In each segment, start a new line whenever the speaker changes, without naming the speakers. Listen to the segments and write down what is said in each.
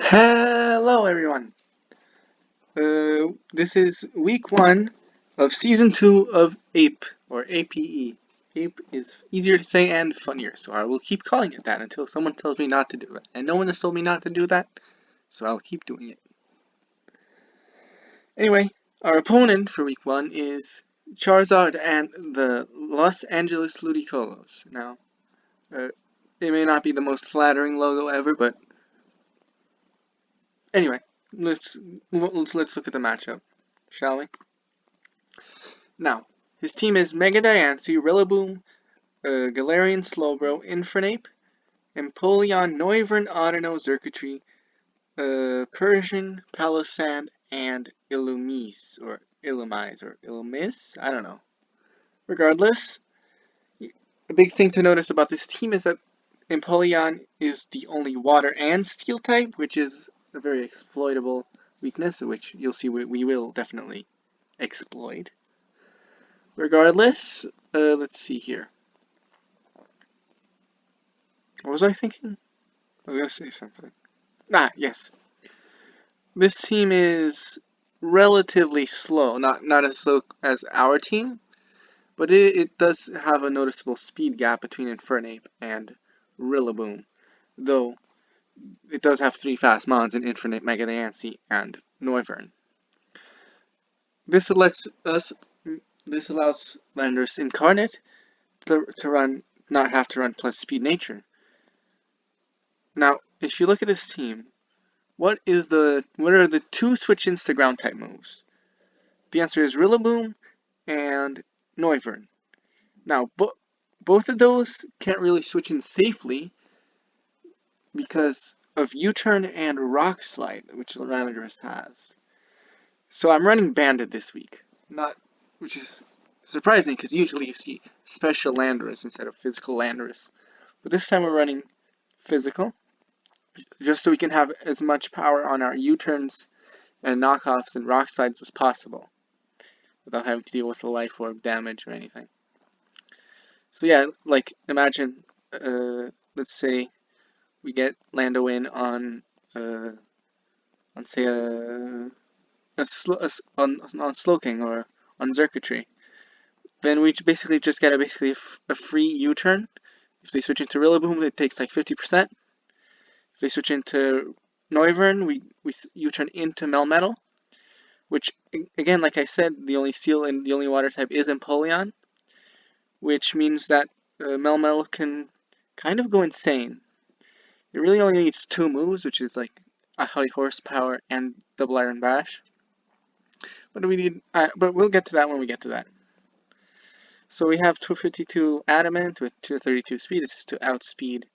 Hello everyone. This is week 1 of season 2 of APE or APE. APE is easier to say and funnier, so I will keep calling it that until someone tells me not to do it. And no one has told me not to do that, so I'll keep doing it. Anyway, our opponent for week 1 is Charzard and the Los Angeles Ludicolos. Now, it may not be the most flattering logo ever, but anyway, let's look at the matchup, shall we? Now, his team is Mega Diancie, Rillaboom, Galarian Slowbro, Infernape, Empoleon, Noivern, Audino, Xurkitree, Persian, Palossand, and Illumise, or Illumise, or Illumis? I don't know. Regardless, a big thing to notice about this team is that Empoleon is the only water and steel type, which is a very exploitable weakness, which you'll see we will definitely exploit. Regardless, let's see here. What was I thinking? I was going to say something. Yes. This team is relatively slow. Not as slow as our team, but it does have a noticeable speed gap between Infernape and Rillaboom. Though, it does have 3 fast mons in Infernape, Mega Diancie, and Noivern. This allows Landorus Incarnate to not have to run plus speed nature. Now, if you look at this team, what are the 2 switch-ins to ground type moves? The answer is Rillaboom and Noivern. Now, both of those can't really switch in safely because of U-turn and Rock Slide, which Landorus has. So I'm running Banded this week, which is surprising because usually you see special Landorus instead of physical Landorus. But this time we're running physical, just so we can have as much power on our U-turns and knockoffs and rock slides as possible, without having to deal with the life orb damage or anything. So yeah, like imagine, let's say we get Lando in on say on Slowking or on Xurkitree. Then we basically just get a free U-turn. If they switch into Rillaboom, it takes like 50%. If they switch into Noivern, we U-turn into Melmetal, which, again, like I said, the only steel and the only water type is Empoleon, which means that Melmetal can kind of go insane. It really only needs 2 moves, which is like a high horsepower and double Iron Bash. But we'll get to that when we get to that. So we have 252 Adamant with 232 speed. This is to outspeed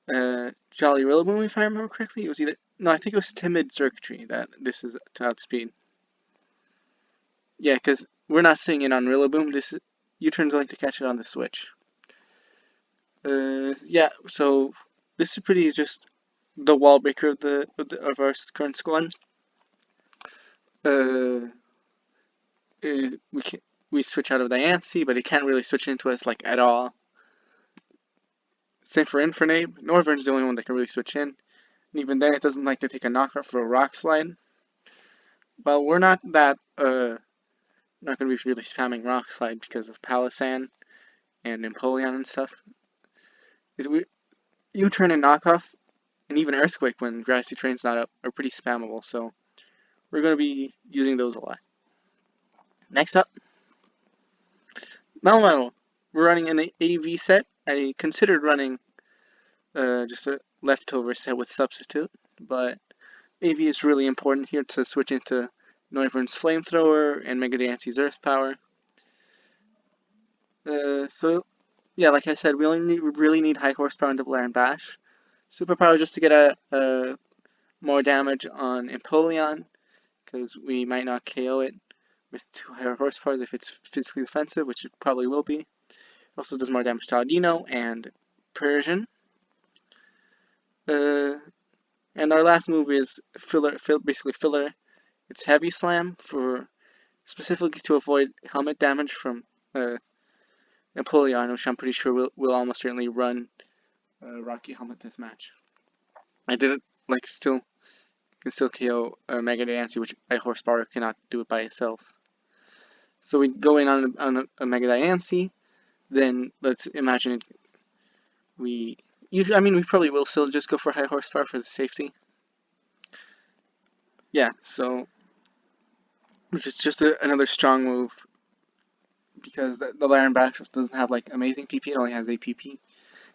Jolly Rillaboom, if I remember correctly. It was I think it was Timid Xurkitree that this is to outspeed. Yeah, because we're not seeing it on Rillaboom. U-turn's only to catch it on the switch. Yeah, so this is pretty just the wall breaker of our current squad. We switch out of Diancie, but it can't really switch into us like at all. Same for Infernape. Noivern's the only one that can really switch in. And even then, it doesn't like to take a knockout for a Rock Slide. But we're not that, not going to be really spamming Rock Slide because of Palossand and Empoleon and stuff. U-turn and knockoff, and even Earthquake when Grassy Terrain's not up, are pretty spammable, so we're going to be using those a lot. Next up, Melmetal. We're running an AV set. I considered running just a leftover set with Substitute, but AV is really important here to switch into Noivern's Flamethrower and Mega Diancie's Earth Power. So, yeah, like I said, we really need high horsepower and double Iron Bash. Superpower just to get more damage on Empoleon, because we might not KO it with 2 higher horsepowers if it's physically defensive, which it probably will be. It also does more damage to Audino and Persian. And our last move is basically filler. It's Heavy Slam specifically to avoid helmet damage from Empoleon, which I'm pretty sure will almost certainly run Rocky Helmet this match. I like still can still KO a Mega Diancie, which a horsepower cannot do it by itself. So we go in on a Mega Diancie, then let's imagine it, we usually, I mean, we probably will still just go for high horsepower for the safety. Yeah, so which is just another strong move because the Laren Bash doesn't have like amazing PP, it only has APP.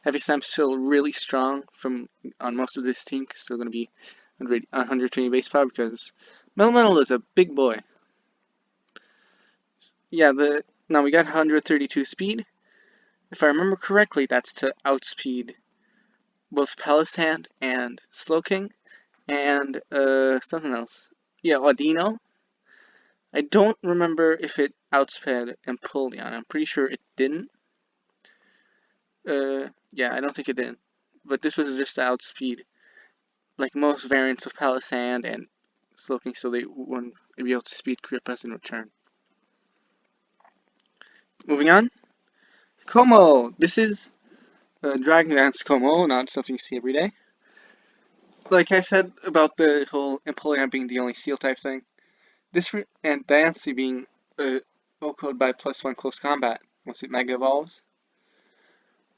Heavy Stamp's still really strong from on most of this team, still going to be 120 base power because MELMETAL is a big boy. Yeah, now we got 132 speed. If I remember correctly, that's to outspeed both Palisand and Slowking and something else. Yeah, Audino. I don't remember if it outsped Empoleon. I'm pretty sure it didn't. Yeah, I don't think it did. But this was just to outspeed like most variants of Palisand and Slowking, so they wouldn't be able to speed grip us in return. Moving on. Kommo! This is Dragon Dance Kommo, not something you see every day. Like I said about the whole Empoleon being the only Steel type thing, this and Diancie being O-code by +1 close combat once it Mega Evolves.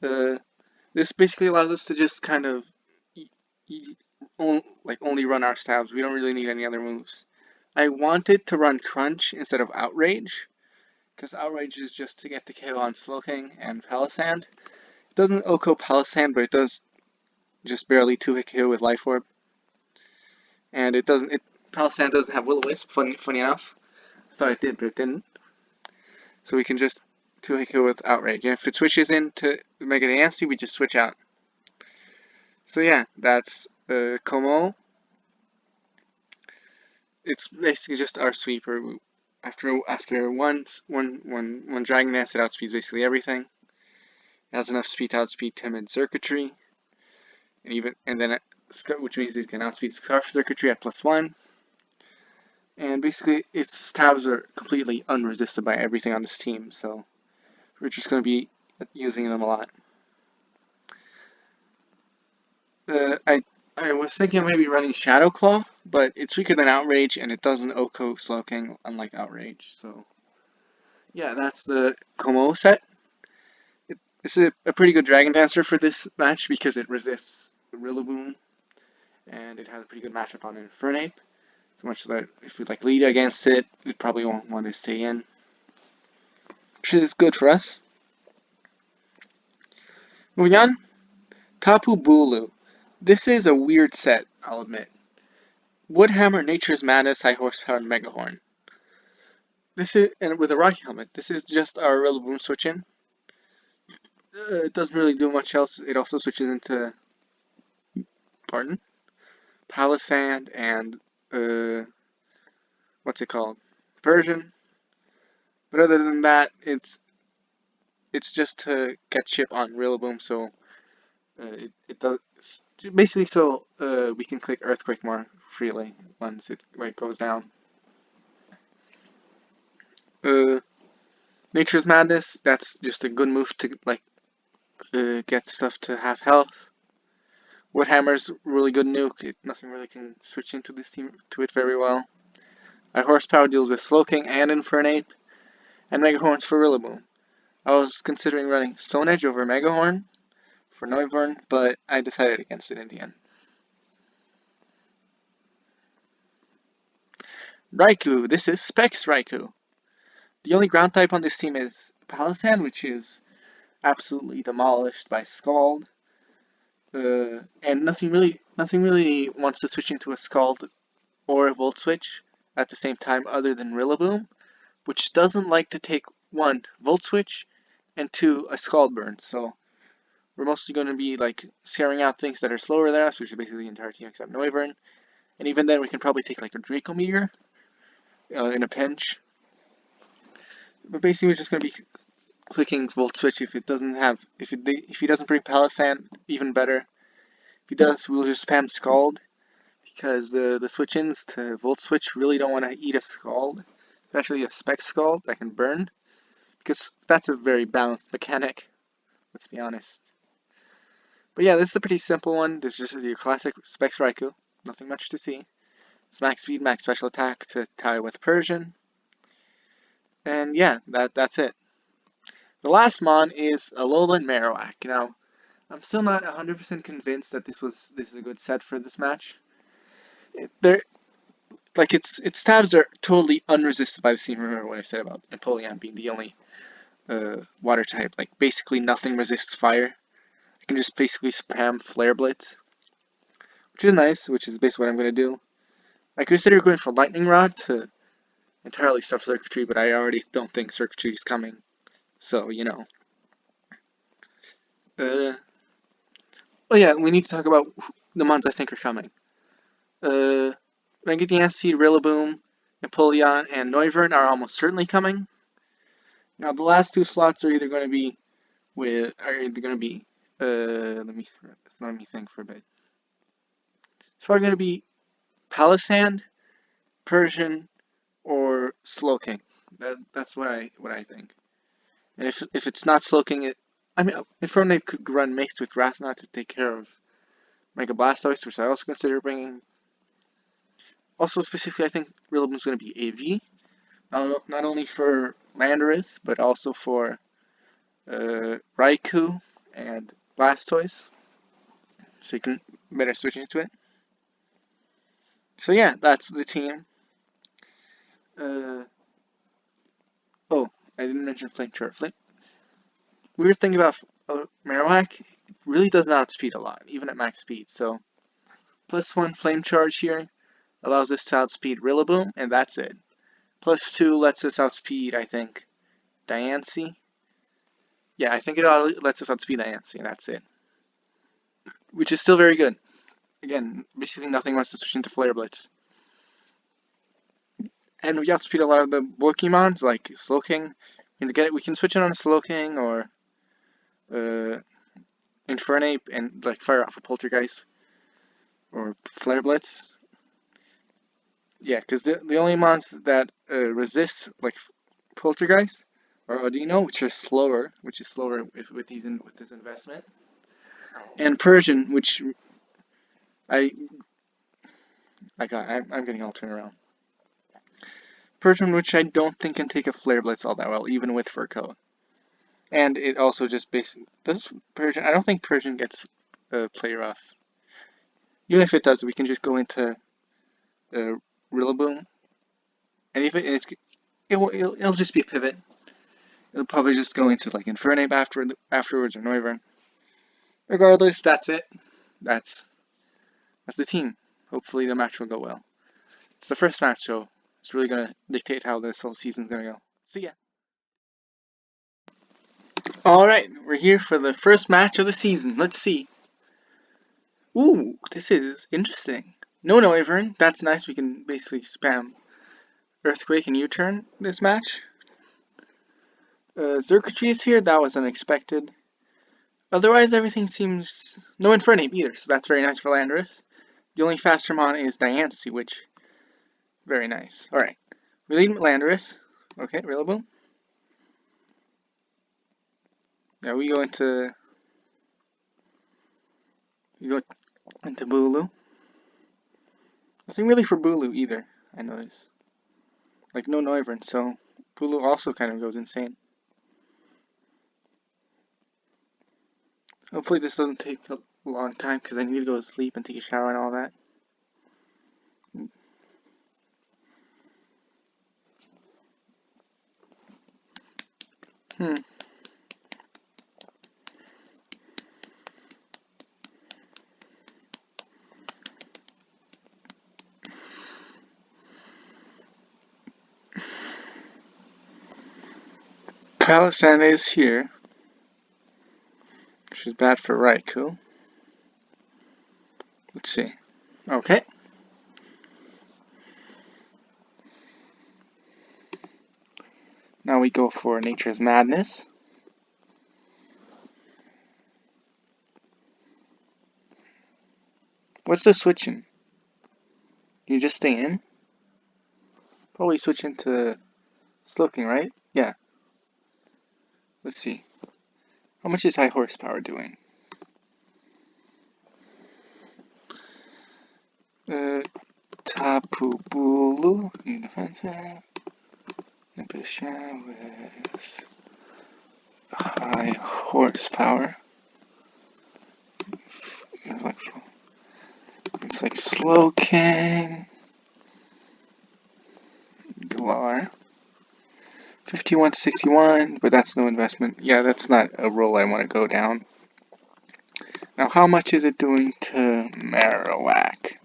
This basically allows us to just kind of only run our stabs. We don't really need any other moves. I wanted to run Crunch instead of Outrage, because Outrage is just to get the KO on Slowking and Palisand. It doesn't OHKO Palisand, but it does just barely 2-hit KO with Life Orb. And Palisand doesn't have Will-O-Wisp, funny enough. I thought it did, but it didn't. So we can just 2-hit KO with Outrage. And if it switches into Mega Diancie, we just switch out. So yeah, that's Kommo-o. It's basically just our sweeper. After one Dragon Dance, it outspeeds basically everything. It has enough speed to outspeed Timid Circuitry, which means it can outspeed Scarf Circuitry at +1. And basically, its stabs are completely unresisted by everything on this team, so we're just going to be using them a lot. I was thinking of maybe running Shadow Claw, but it's weaker than Outrage, and it doesn't OHKO Slowking, unlike Outrage. So, yeah, that's the Kommo-o set. This is a pretty good Dragon Dancer for this match because it resists Rillaboom, and it has a pretty good matchup on Infernape. So much that if we like lead against it, it probably won't want to stay in, which is good for us. Moving on, TAPU BULU. This is a weird set, I'll admit. Woodhammer, Nature's Madness, High Horsepower, and Megahorn. This is, and with a Rocky Helmet, this is just our Rillaboom switch in. It doesn't really do much else. It also switches into, Palisand and, what's it called? Persian. But other than that, it's just to get chip on Rillaboom, so it does basically so we can click Earthquake more freely once it goes down. Nature's Madness, that's just a good move to like get stuff to half health. Woodhammer's really good nuke. Nothing really can switch into this team to it very well. High Horsepower deals with Slowking and Infernape, and Megahorns for Rillaboom. I was considering running Stone Edge over Megahorn for Noivern, but I decided against it in the end. RAIKOU. This is Specs RAIKOU. The only ground type on this team is Palisand, which is absolutely demolished by Scald. And nothing really wants to switch into a Scald or a Volt Switch at the same time other than Rillaboom, which doesn't like to take 1, Volt Switch, and 2, a Scald Burn. So we're mostly going to be like scaring out things that are slower than us, which is basically the entire team except Noivern. And even then we can probably take like a Draco Meteor in a pinch. But basically we're just going to be clicking Volt Switch if it doesn't have, if he doesn't bring Palisand, even better. If he does, we'll just spam Scald, because the switch-ins to Volt Switch really don't want to eat a Scald, especially a Spec Scald that can burn, because that's a very balanced mechanic, let's be honest. But yeah, this is a pretty simple one. This is just your classic Specs RAIKOU. nothing much to see. It's max speed, max special attack to tie with Persian. And yeah, that's it. The last mon is Alolan Marowak. Now, I'm still not 100% convinced that this is a good set for this match. Its stabs are totally unresisted by the team. Remember what I said about Empoleon being the only water type. Like, basically nothing resists fire. I can just basically spam Flare Blitz, which is nice, which is basically what I'm going to do. I consider going for Lightning Rod to entirely stuff Circuitry, but I already don't think Circuitry is coming. So, you know. Oh yeah, we need to talk about the mons I think are coming. Megahorn, Rillaboom, Empoleon, and Noivern are almost certainly coming. Now the last two slots are either going to be let me think for a bit. It's probably going to be Palisand, Persian, or Slowking. That's what I think. And if it's not Slowking, I mean, Infernape could run mixed with Grass Knot to take care of Mega Blastoise, which I also consider bringing. Also, specifically, I think Rillaboom's going to be AV. Not only for Landorus, but also for Raikou and Blastoise. So you can better switch into it. So yeah, that's the team. Oh, I didn't mention Flame Charge. Weird thing about Marowak, it really does not outspeed a lot, even at max speed. So, +1 Flame Charge here allows us to outspeed Rillaboom, and that's it. +2 lets us outspeed, I think, Diancie. Yeah, I think it lets us outspeed Diancie, and that's it. Which is still very good. Again, basically nothing wants to switch into Flare Blitz. And we outspeed a lot of the Pokemons, like Slowking. We can switch it on Slowking or Infernape and like fire off a Poltergeist or Flare Blitz. Yeah, because the only mons that resist like Poltergeist or Audino, which is slower with this investment, and Persian, which I'm getting all turned around. Persian, which I don't think can take a Flare Blitz all that well, even with Fur Coat. And it also just basically does Persian. I don't think Persian gets play rough. Even if it does, we can just go into Rillaboom, and if it'll just be a pivot. It'll probably just go into like Infernape afterwards or Noivern. Regardless, that's it. That's the team. Hopefully the match will go well. It's the first match, so it's really gonna dictate how this whole season's gonna go. See ya. Alright, we're here for the first match of the season. Let's see. Ooh, this is interesting. No Noivern. That's nice. We can basically spam Earthquake and U-turn this match. Xurkitree is here. That was unexpected. Otherwise, everything seems... No Infernape either, so that's very nice for Landorus. The only faster mon is Diancie, which... Very nice. Alright. We lead Landorus. Okay, Rillaboom. Now we go into... BULU. Nothing really for BULU either, I notice. Like, no Noivern, so BULU also kind of goes insane. Hopefully this doesn't take a long time, because I need to go to sleep and take a shower and all that. Palisand is here, which is bad for Raikou. Let's see. Okay. Now we go for Nature's Madness. What's the switching? You just stay in? Probably switch into Slowking, right? Yeah. Let's see. How much is high horsepower doing? TAPU BULU defensive with high horsepower. It's like Slow King. Galar. 51 to 61, but that's no investment. Yeah, that's not a roll I want to go down. Now, how much is it doing to Marowak?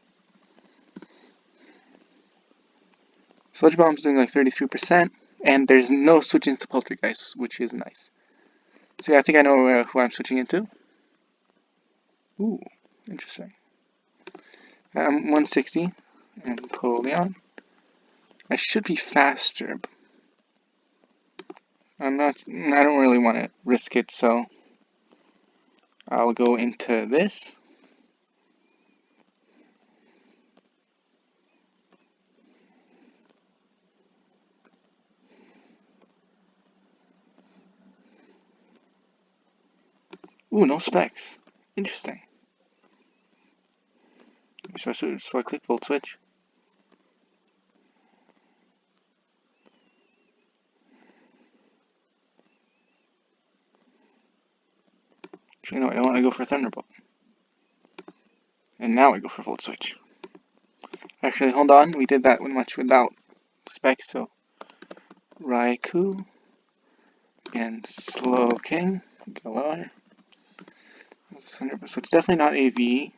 Sludge Bomb's doing like 33%, and there's no switching to Poltergeist, which is nice. So yeah, I think I know who I'm switching into. Ooh, interesting. 160 and Napoleon. I should be faster. I don't really want to risk it, so I'll go into this. Ooh, no specs. Interesting. So I click Volt Switch. Actually, no, I don't want to go for Thunderbolt. And now I go for Volt Switch. Actually, hold on. We did that much without specs, so RAIKOU and Slow King. Galar. So it's definitely not AV.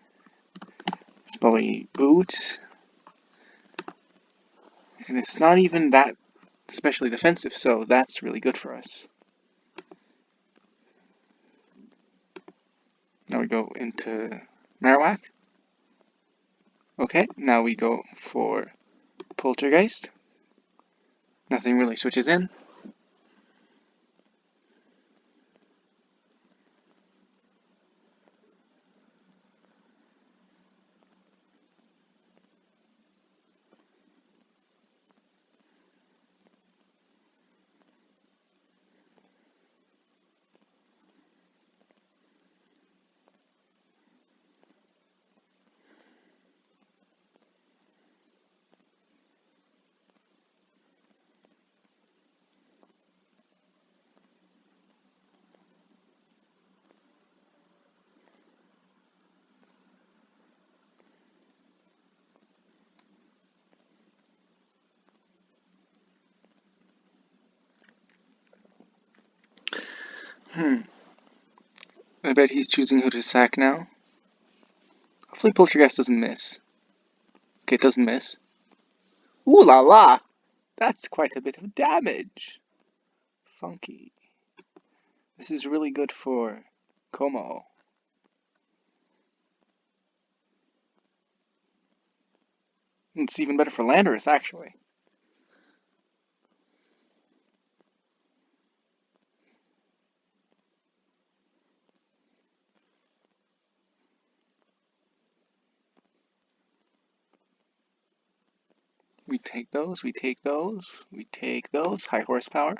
It's probably Boots. And it's not even that especially defensive, so that's really good for us. Now we go into Marowak. Okay, now we go for Poltergeist. Nothing really switches in. I bet he's choosing who to sack now. Hopefully Poltergeist doesn't miss. Okay, it doesn't miss. Ooh la la! That's quite a bit of damage. Funky. This is really good for Kommo-o. It's even better for LANDORUS, actually. We take those, we take those, we take those. High horsepower.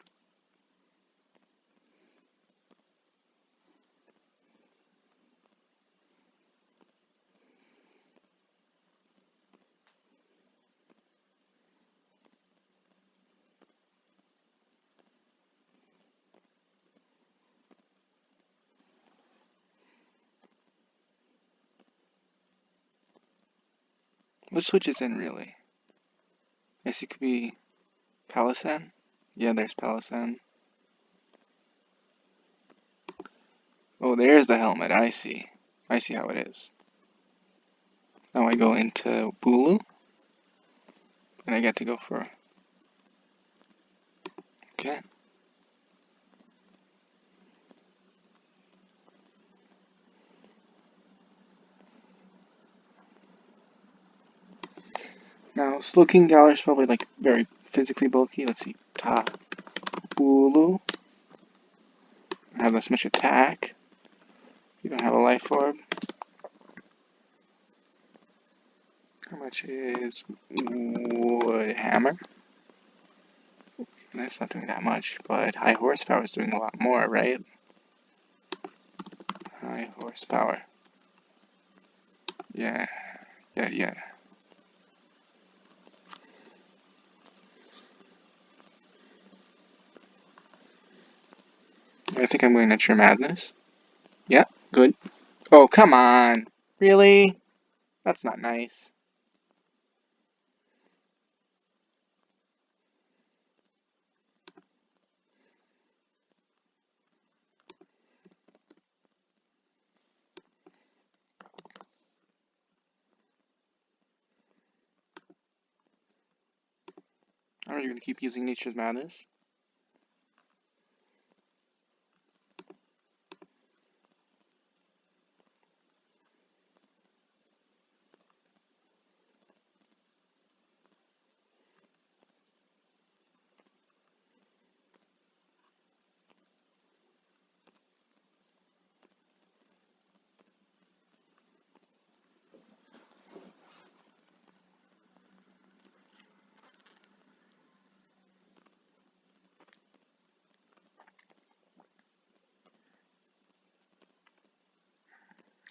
What switches in, really? I guess it could be Palosan. Yeah, there's Palosan. Oh, there's the helmet. I see. I see how it is. Now I go into BULU. And I get to go for... Okay. Now, Slow King Galar is probably like very physically bulky. Let's see. TAPU. Have this much attack. You don't have a life orb. How much is Wood Hammer? That's not doing that much, but High Horsepower is doing a lot more, right? High Horsepower. Yeah. I think I'm going to Nature Madness. Yeah, good. Oh, come on. Really? That's not nice. Are you going to keep using Nature's Madness?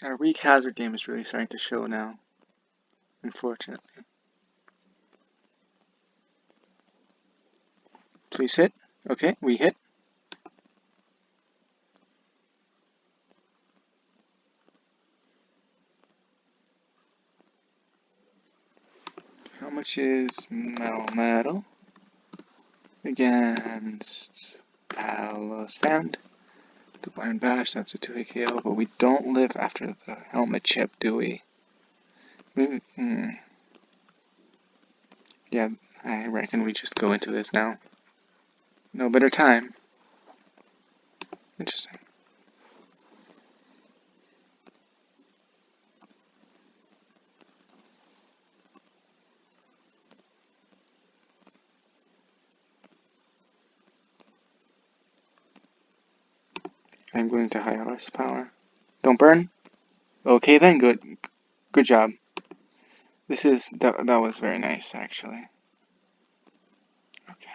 Our weak hazard game is really starting to show now, unfortunately. Please hit. Okay, we hit. How much is MELMETAL against Sand? The Blind Bash, that's a 2-hit KO, but we don't live after the helmet chip, do we? Yeah, I reckon we just go into this now. No better time. Interesting. I'm going to high horsepower. Don't burn? Okay then, good. Good job. That was very nice, actually. Okay.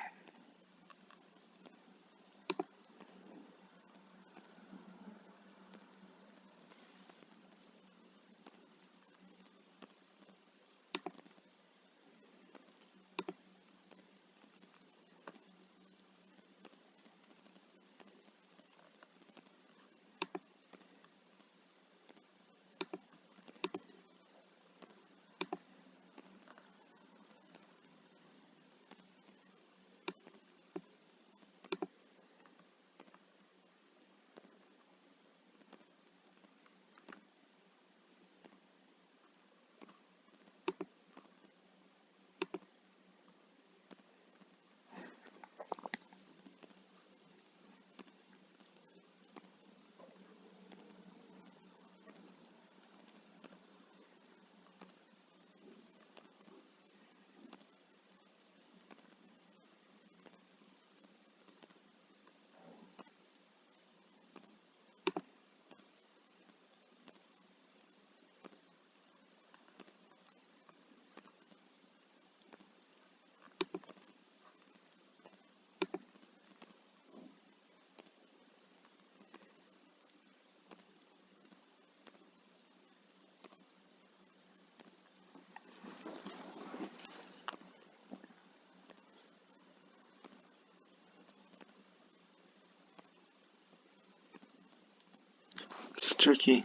It's tricky.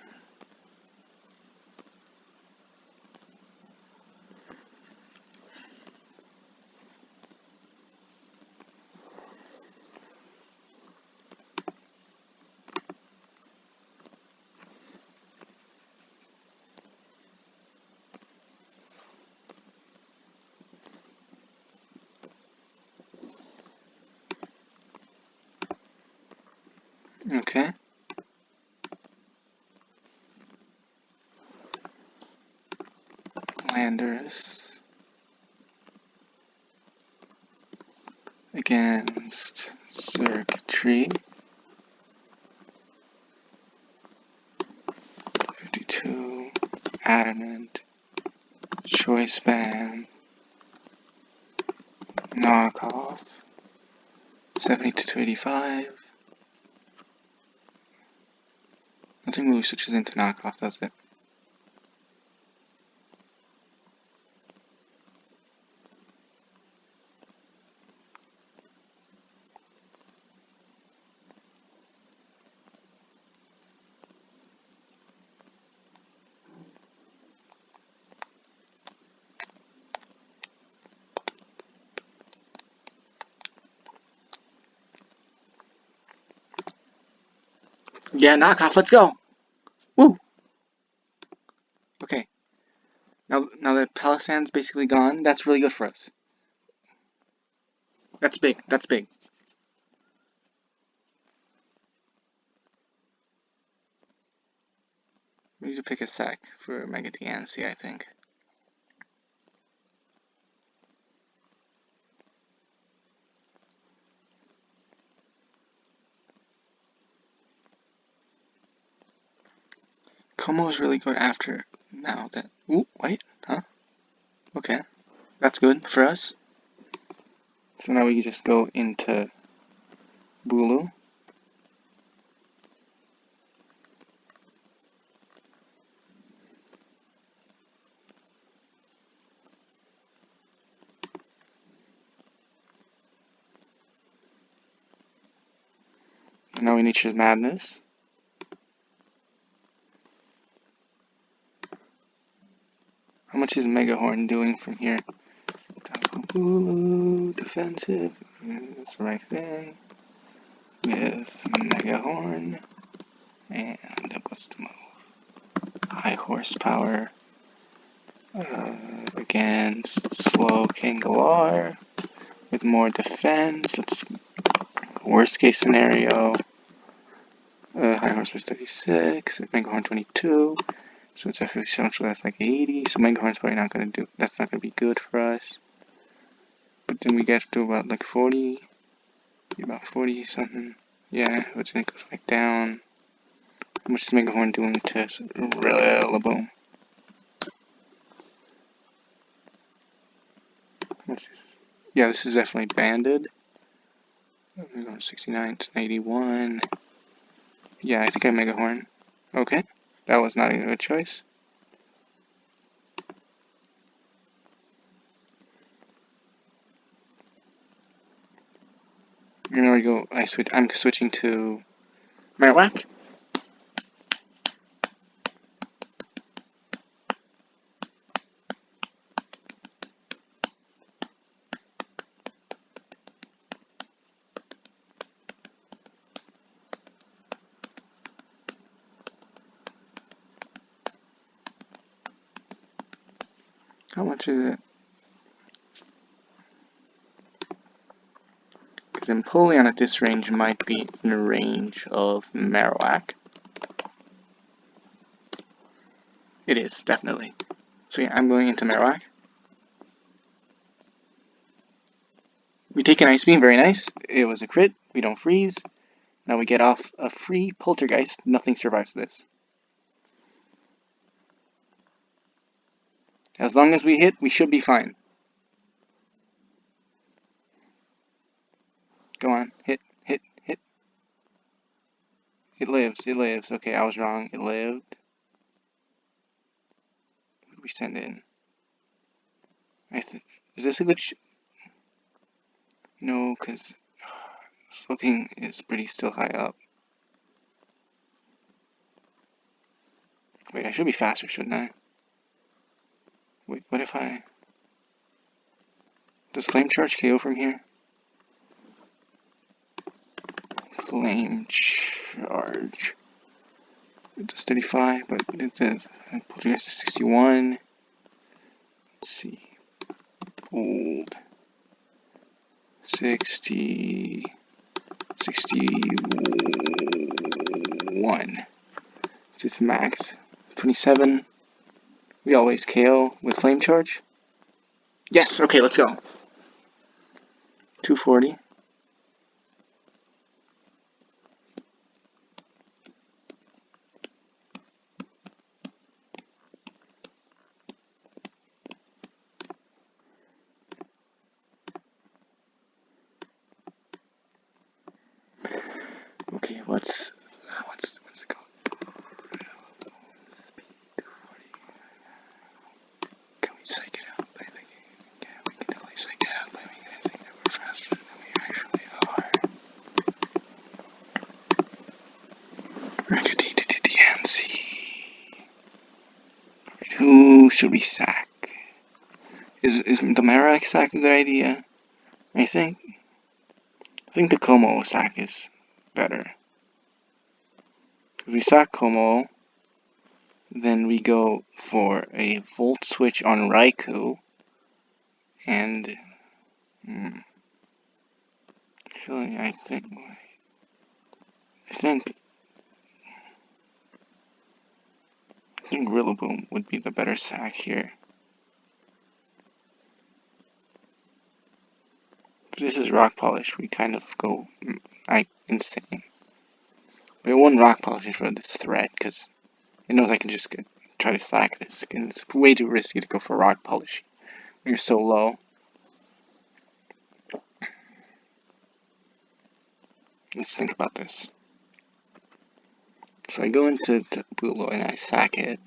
Okay. Landorus against Circuitry. 52. Adamant. Choice Band. Knockoff. 70 to 285. Nothing really switches into knockoff, does it? Yeah, knockoff, let's go! Woo! Okay. Now that Palisande's basically gone, that's really good for us. That's big, that's big. We need to pick a sack for Mega TNC, I think. Kommo is really good after now that. Ooh, wait, huh? Okay, that's good for us. So now we can just go into BULU. And now we need Nature's Madness. How much is Megahorn doing from here? BULU, defensive, that's the right thing. Yes, Megahorn. And what's the move? High horsepower. Against slow Kangalar. With more defense. Let's worst case scenario. High horsepower 36, Megahorn 22. So it's actually so that's like 80. So Megahorn's probably not gonna do. That's not gonna be good for us. But then we get to about like 40. About 40 something. Yeah, which then goes back down. How much is Megahorn doing to Rillaboom? Yeah, this is definitely banded. We're going to 69 to 81. Yeah, I think I Megahorn. Okay, that was not a good choice. And there we go. I'm switching to Marowak. How much is it? Because Empoleon at this range might be in the range of Marowak. It is, definitely. So yeah, I'm going into Marowak. We take an Ice Beam, very nice. It was a crit, we don't freeze. Now we get off a free Poltergeist, nothing survives this. As long as we hit, we should be fine. Go on, hit, hit, hit. It lives, it lives. Okay, I was wrong, it lived. What did we send in? Is this a good No, because Slowking is pretty still high up. Wait, I should be faster, shouldn't I? Wait, what if I... Does Flame Charge KO from here? Flame Charge. It does 35, but it does... Poltergeist is 61. Let's see. Old. 60... 61. It's its max. 27. We always KO with Flame Charge. Yes, okay, let's go. 240. Okay, what's it called? Speed 240. Can we psych it out by thinking? Yeah, we can totally psych it out by making it think that we're faster than we actually are. DNC. Alright, who should we sack? Is the Marowak sack a good idea? I think the Kommo-o sack is better. If we sack Kommo-o, then we go for a volt switch on RAIKOU, and I think Rillaboom would be the better sack here. If this is Rock Polish, we kind of go insane. But one Rock Polish for this threat, because it knows I can just try to sack this, and it's way too risky to go for Rock Polish when you're so low. Let's think about this. So I go into BULU and I sack it,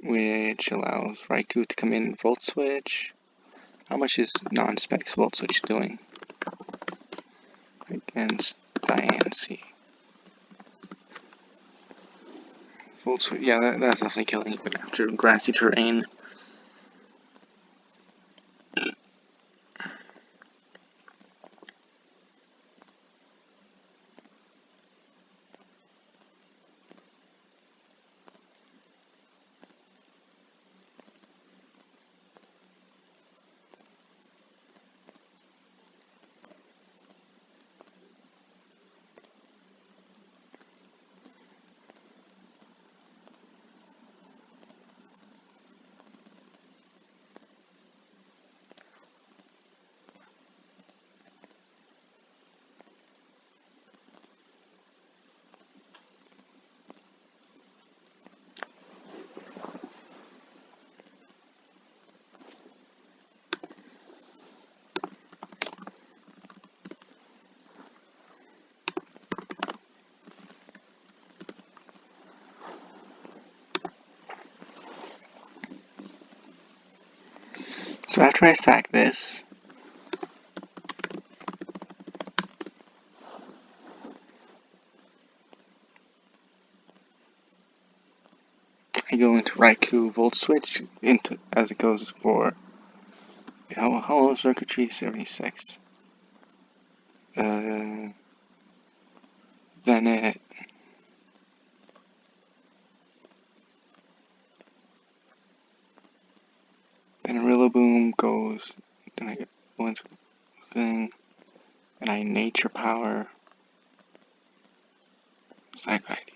which allows RAIKOU to come in Volt Switch. How much is non-specs Volt Switch doing against Diancie? Volt Switch, yeah, that's definitely killing even after grassy terrain. So after I sack this, I go into RAIKOU Volt Switch as it goes for hollow circuitry 76. Then Rillaboom goes. Then I get one thing, and I nature power. It's not a good idea.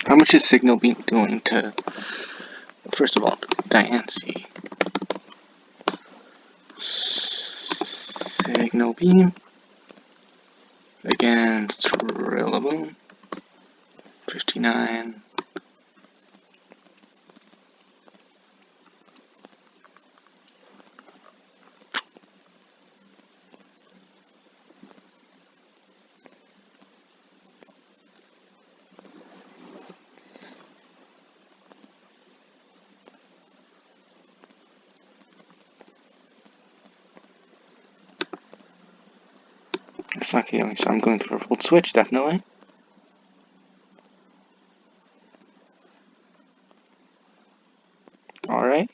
How much is Signal Beam doing to, first of all, Diancie? Signal Beam against Rillaboom, 59. It's not killing, so I'm going for a Volt Switch, definitely. Alright.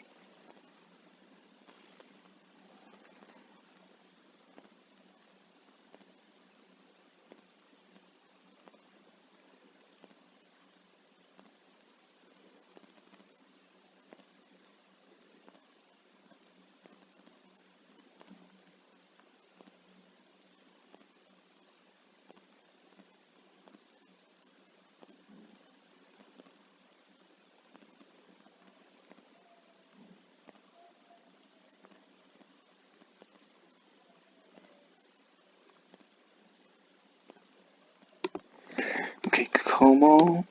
Okay, Kommo-o.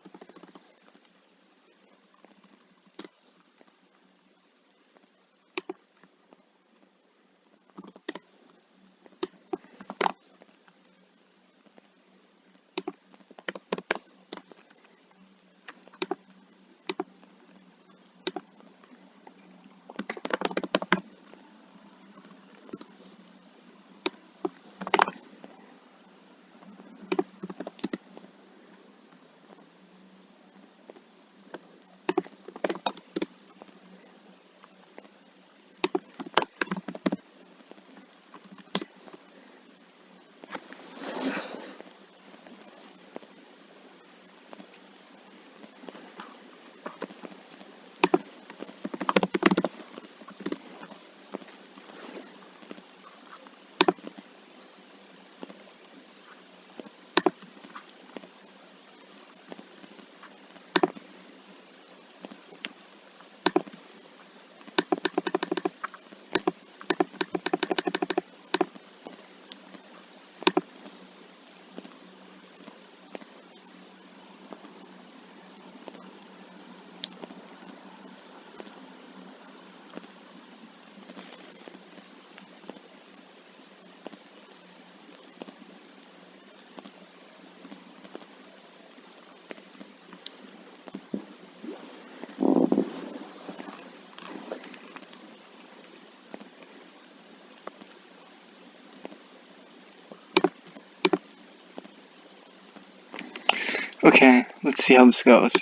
Okay, let's see how this goes.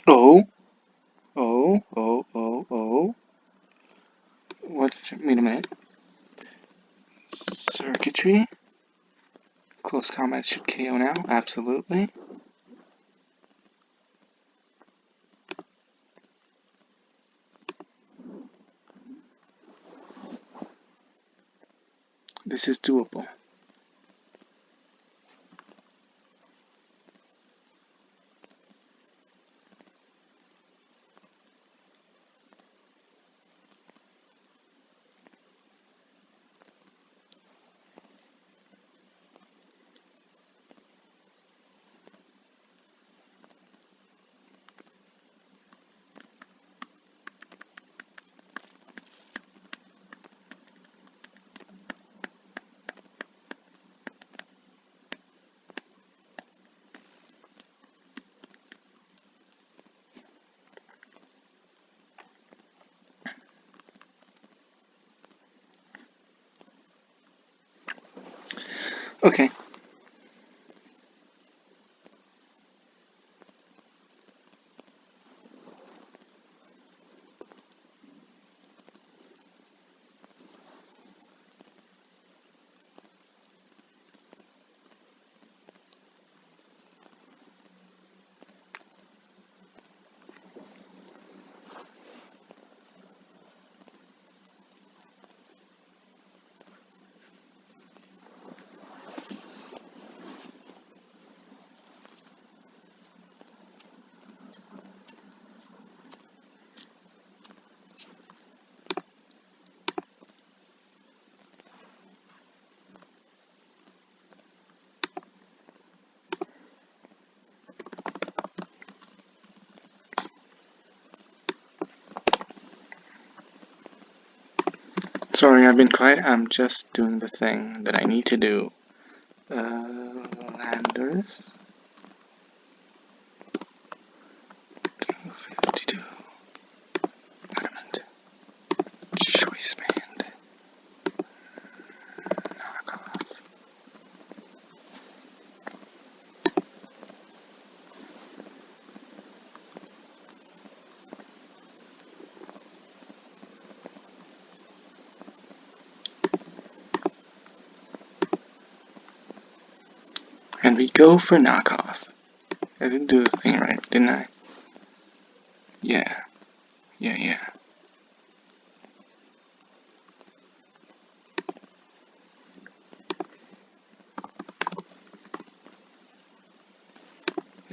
Oh. What? Wait a minute. Circuitry. Close combat should KO now. Absolutely. This is doable. Okay. Sorry, I've been quiet. I'm just doing the thing that I need to do. Landers. 252. Adamant. Choice band. Knockoff. And we go for knockoff. I didn't do the thing right, didn't I? Yeah. Yeah,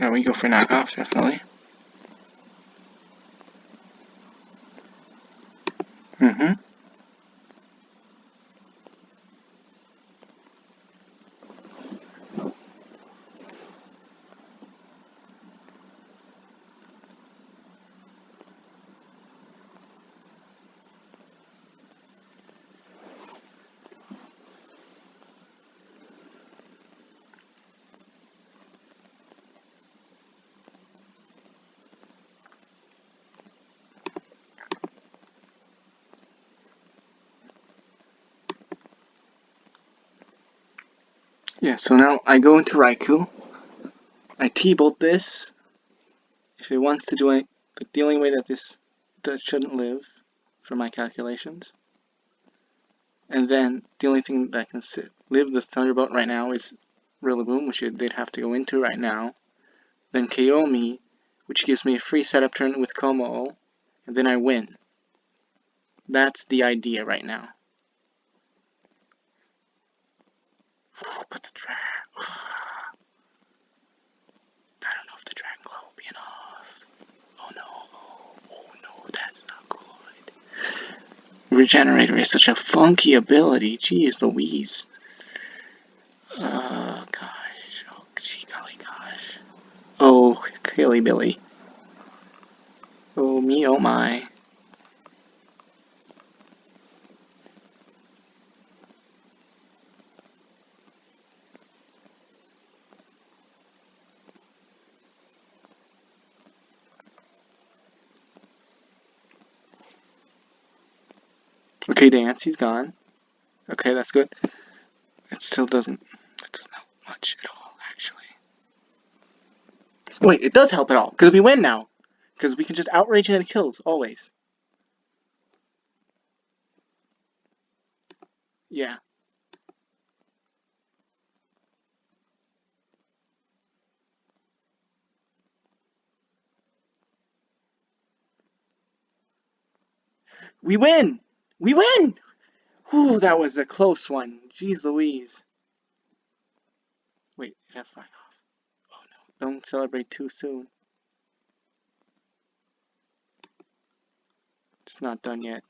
we go for knockoff, definitely. Yeah, so now I go into RAIKOU. I T-bolt this. If it wants to do it, the only way that that shouldn't live, for my calculations. And then the only thing that can live the Thunderbolt right now is Rillaboom, which they'd have to go into right now. Then KO me, which gives me a free setup turn with Kommo-o, and then I win. That's the idea right now. But the drag. I don't know if the Dragon Claw will be enough. Oh no, that's not good. Regenerator is such a funky ability. Jeez Louise. Gosh. Oh, gee golly gosh. Oh, Hilly Billy. Oh me, oh my. Okay, Dance, he's gone. Okay, that's good. It still doesn't help much at all, actually. Wait, it does help at all, because we win now. Because we can just outrage and it kills, always. Yeah. We win! We win! Whew, that was a close one. Jeez Louise. Wait, it has flag off. Oh no, don't celebrate too soon. It's not done yet.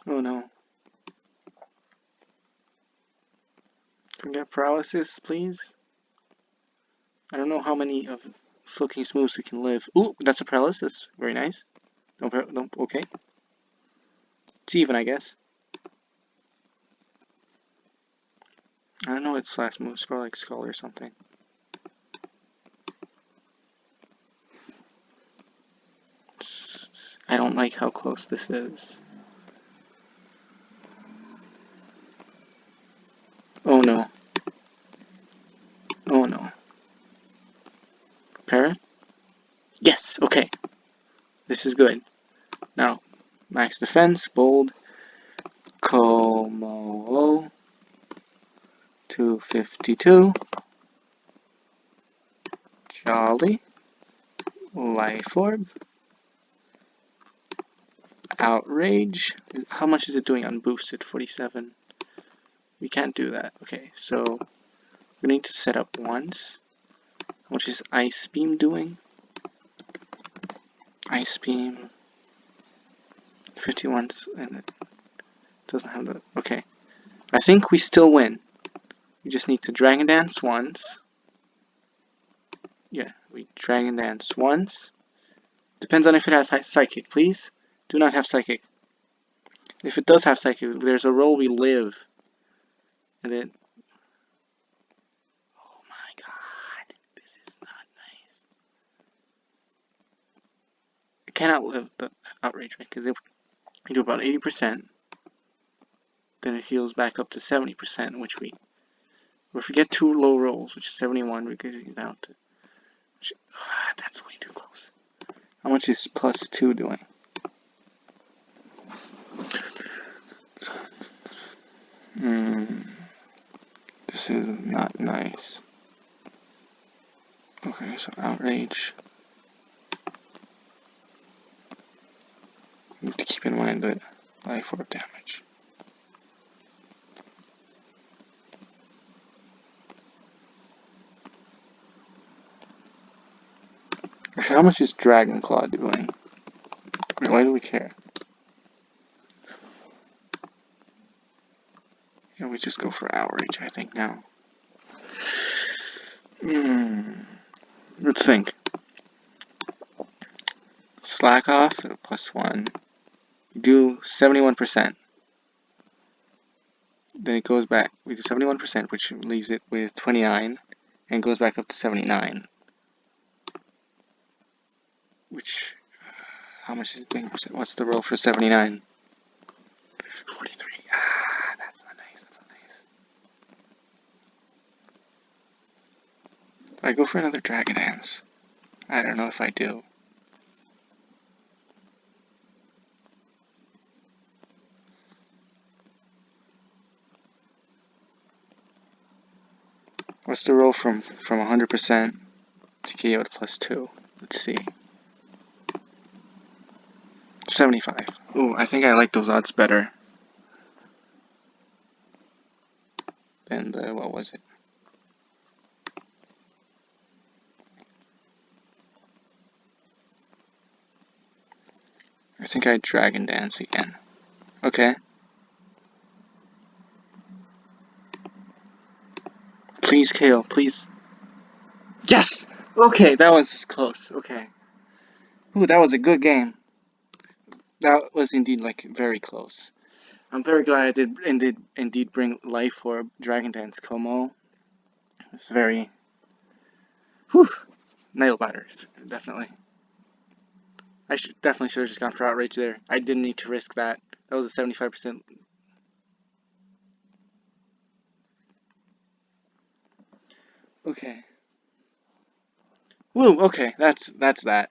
Oh no. Can we get paralysis, please? I don't know how many of Slowking's moves we can live. Ooh, that's a paralysis. Very nice. No, okay. It's even, I guess. I don't know its last move. It's probably like Skull or something. I don't like how close this is. Oh no. Oh no. Parrot? Yes, okay. This is good. Now, max defense, bold, Kommo-o, 252, Jolly, Life Orb, Outrage. How much is it doing unboosted? 47. We can't do that. Okay, so we need to set up once. How much is Ice Beam doing? Ice Beam 51, and it doesn't have the. Okay, I think we still win. We just need to Dragon Dance once. Yeah, we Dragon Dance once. Depends on if it has Psychic, please. Do not have Psychic. If it does have Psychic, there's a roll we live. And then. Oh my god, this is not nice. I cannot live the Outrage, right? Because if we do about 80%, then it heals back up to 70%, which we. If we get 2 low rolls, which is 71, we get it down to. That's way too close. How much is +2 doing? This is not nice. Okay, so Outrage. Need to keep in mind the Life Orb damage. Actually, how much is Dragon Claw doing? Why do we care? Yeah, we just go for Outrage, I think, now. Let's think. Slack off, +1. We do 71%. Then it goes back. We do 71%, which leaves it with 29, and goes back up to 79. Which, how much is it doing? What's the roll for 79? 43. Ah, that's not nice. That's not nice. Do I go for another Dragon Dance? I don't know if I do. What's the roll from 100% to KO to +2? Let's see. 75. Ooh, I think I like those odds better. than the, what was it? I think I Dragon Dance again. Okay. Please, KO, please. Yes! Okay, that was just close. Okay. Ooh, that was a good game. That was indeed, like, very close. I'm very glad I did indeed bring life for Dragon Dance Kommo-o. It's very... Whew! Nail biters, definitely. I definitely should have just gone for outrage there. I didn't need to risk that. That was a 75%. Okay. Woo, okay, that's that.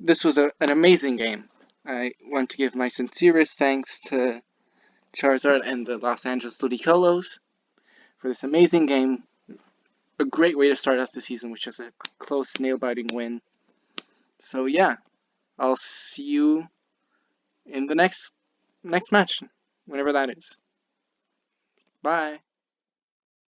This was an amazing game. I want to give my sincerest thanks to Charzard and the Los Angeles Ludicolos for this amazing game. A great way to start out the season, which is a close, nail-biting win. So yeah, I'll see you in the next match, whenever that is. Bye.